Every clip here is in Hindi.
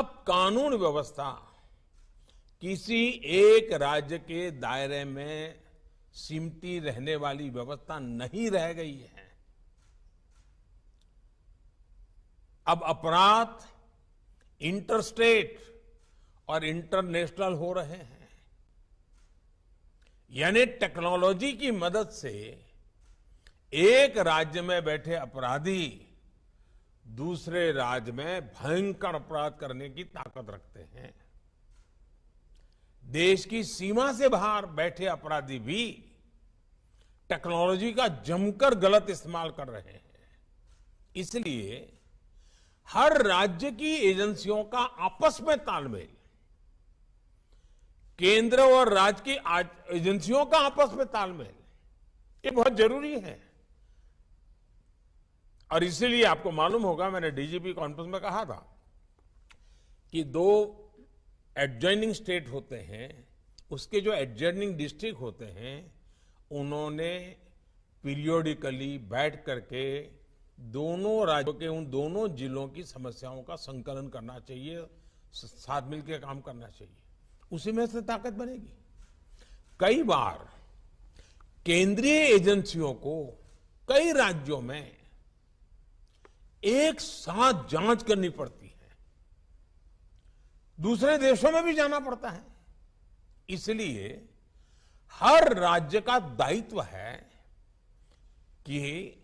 अब कानून व्यवस्था किसी एक राज्य के दायरे में सिमटी रहने वाली व्यवस्था नहीं रह गई है। अब अपराध इंटरस्टेट और इंटरनेशनल हो रहे हैं। यानी टेक्नोलॉजी की मदद से एक राज्य में बैठे अपराधी दूसरे राज्य में भयंकर अपराध करने की ताकत रखते हैं। देश की सीमा से बाहर बैठे अपराधी भी टेक्नोलॉजी का जमकर गलत इस्तेमाल कर रहे हैं। इसलिए हर राज्य की एजेंसियों का आपस में तालमेल, केंद्र और राज्य की एजेंसियों का आपस में तालमेल, ये बहुत जरूरी है। और इसीलिए आपको मालूम होगा, मैंने डीजीपी कॉन्फ्रेंस में कहा था कि 2 एडजॉइनिंग स्टेट होते हैं, उसके जो एडजॉइनिंग डिस्ट्रिक्ट होते हैं, उन्होंने पीरियोडिकली बैठ करके दोनों राज्यों के उन दोनों जिलों की समस्याओं का संकलन करना चाहिए, साथ मिलकर काम करना चाहिए। उसी में से ताकत बनेगी। कई बार केंद्रीय एजेंसियों को कई राज्यों में एक साथ जांच करनी पड़ती है, दूसरे देशों में भी जाना पड़ता है। इसलिए हर राज्य का दायित्व है कि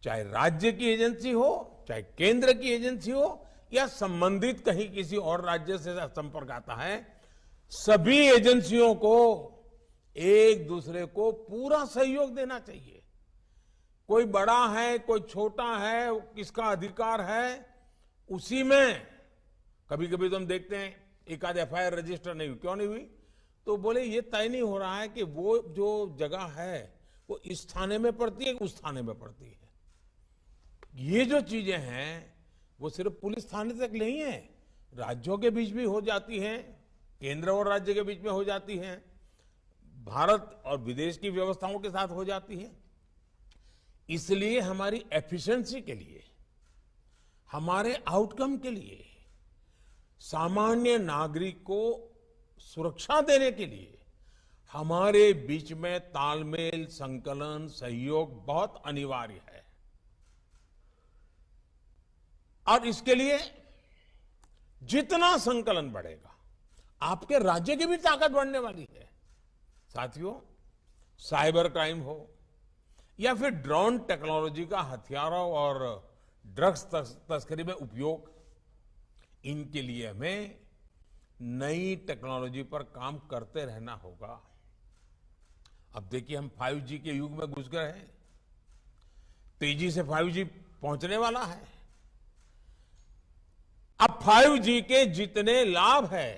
चाहे राज्य की एजेंसी हो, चाहे केंद्र की एजेंसी हो, या संबंधित कहीं किसी और राज्य से संपर्क आता है, सभी एजेंसियों को एक दूसरे को पूरा सहयोग देना चाहिए। कोई बड़ा है, कोई छोटा है, किसका अधिकार है, उसी में कभी कभी तो हम देखते हैं एक आध एफआईआर रजिस्टर नहीं हुई। क्यों नहीं हुई? तो बोले ये तय नहीं हो रहा है कि वो जो जगह है वो इस थाने में पड़ती है, उस थाने में पड़ती है। ये जो चीजें हैं वो सिर्फ पुलिस थाने तक नहीं है, राज्यों के बीच भी हो जाती हैं, केंद्र और राज्य के बीच में हो जाती हैं, भारत और विदेश की व्यवस्थाओं के साथ हो जाती है। इसलिए हमारी एफिशिएंसी के लिए, हमारे आउटकम के लिए, सामान्य नागरिक को सुरक्षा देने के लिए हमारे बीच में तालमेल, संकलन, सहयोग बहुत अनिवार्य है। और इसके लिए जितना संकलन बढ़ेगा, आपके राज्य की भी ताकत बढ़ने वाली है। साथियों, साइबर क्राइम हो या फिर ड्रोन टेक्नोलॉजी का हथियारों और ड्रग्स तस्करी में उपयोग, इनके लिए हमें नई टेक्नोलॉजी पर काम करते रहना होगा। अब देखिए, हम 5G के युग में घुस गए हैं। तेजी से 5G पहुंचने वाला है। अब 5G के जितने लाभ है,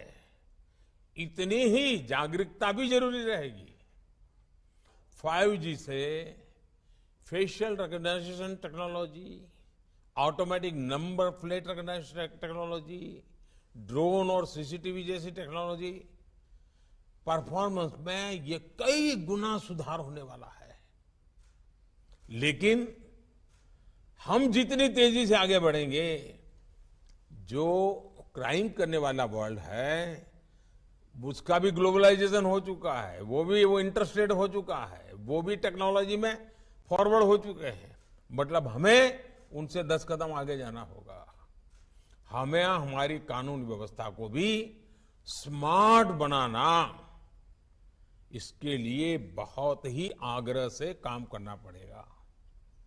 इतनी ही जागरूकता भी जरूरी रहेगी। 5G से facial recognition technology, automatic number plate recognition technology, drone और सीसीटीवी जैसी टेक्नोलॉजी, परफॉर्मेंस में ये कई गुना सुधार होने वाला है। लेकिन हम जितनी तेजी से आगे बढ़ेंगे, जो क्राइम करने वाला वर्ल्ड है उसका भी ग्लोबलाइजेशन हो चुका है, वो इंटरस्टेट हो चुका है, वो भी टेक्नोलॉजी में फॉरवर्ड हो चुके हैं। मतलब हमें उनसे 10 कदम आगे जाना होगा। हमें हमारी कानून व्यवस्था को भी स्मार्ट बनाना, इसके लिए बहुत ही आग्रह से काम करना पड़ेगा।